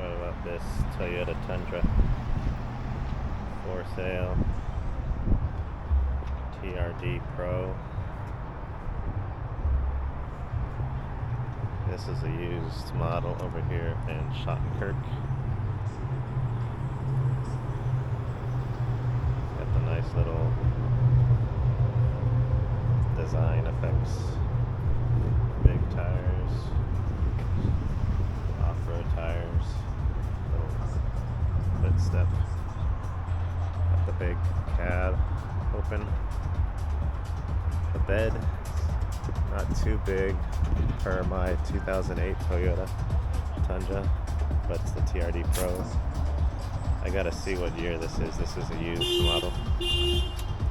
What about this Toyota Tundra? For sale. TRD Pro. This is a used model over here in Schottenkirk. Got the nice little design effects. Big tires. Off-road tires. Little footstep. Got the big cab open. The bed, not too big per my 2008 Toyota Tundra, but it's the TRD Pro. I gotta see what year this is. This is a used model.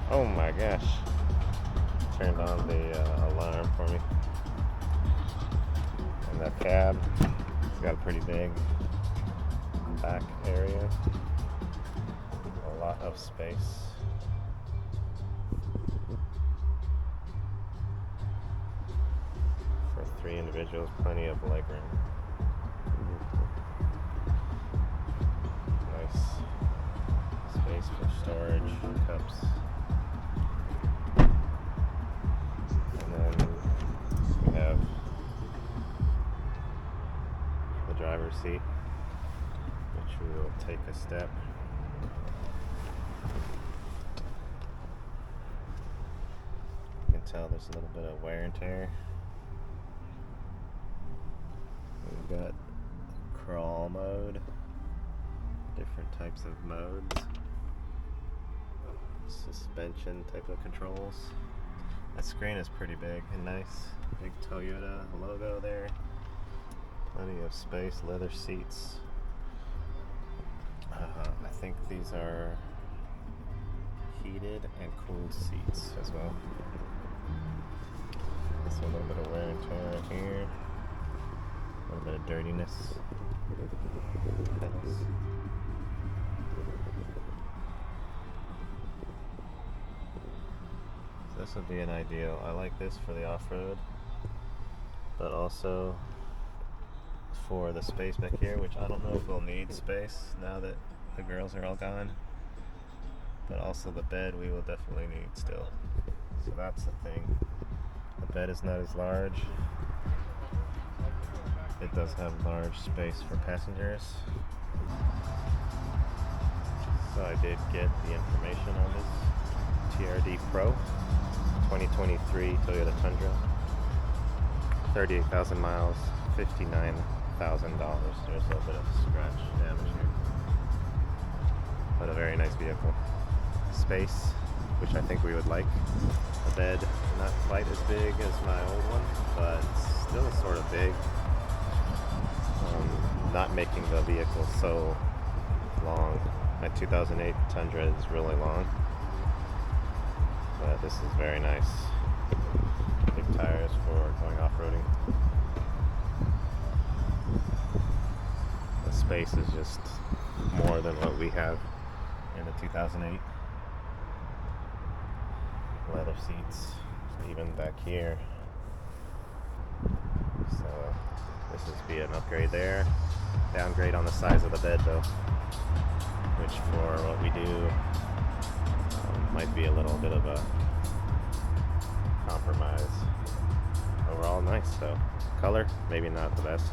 Oh my gosh. Turned on the alarm for me. And that cab, it's got a pretty big back area. A lot of space. For 3 individuals, plenty of legroom. Nice space for storage, cups. And then we have the driver's seat, which we will take a step. You can tell there's a little bit of wear and tear. We've got crawl mode, different types of modes, suspension type of controls. That screen is pretty big and nice. Big Toyota logo there. Plenty of space, leather seats. I think these are heated and cooled seats as well. So a little bit of wear and tear right here. A little bit of dirtiness. Thanks. So this would be an ideal. I like this for the off-road, but also for the space back here, which I don't know if we'll need space now that the girls are all gone. But also the bed we will definitely need still. So that's the thing. The bed is not as large. It does have large space for passengers. So I did get the information on this TRD Pro 2023 Toyota Tundra. 38,000 miles, $59,000. There's a little bit of scratch damage here. But a very nice vehicle. Space, which I think we would like. The bed, not quite as big as my old one, but still sort of big. Not making the vehicle so long. My 2008 Tundra is really long, but this is very nice. Big tires for going off-roading. The space is just more than what we have in the 2008. Leather seats, even back here. So this is be an upgrade there. Downgrade on the size of the bed though, which for what we do might be a little bit of a compromise. Overall nice though. Color, maybe not the best.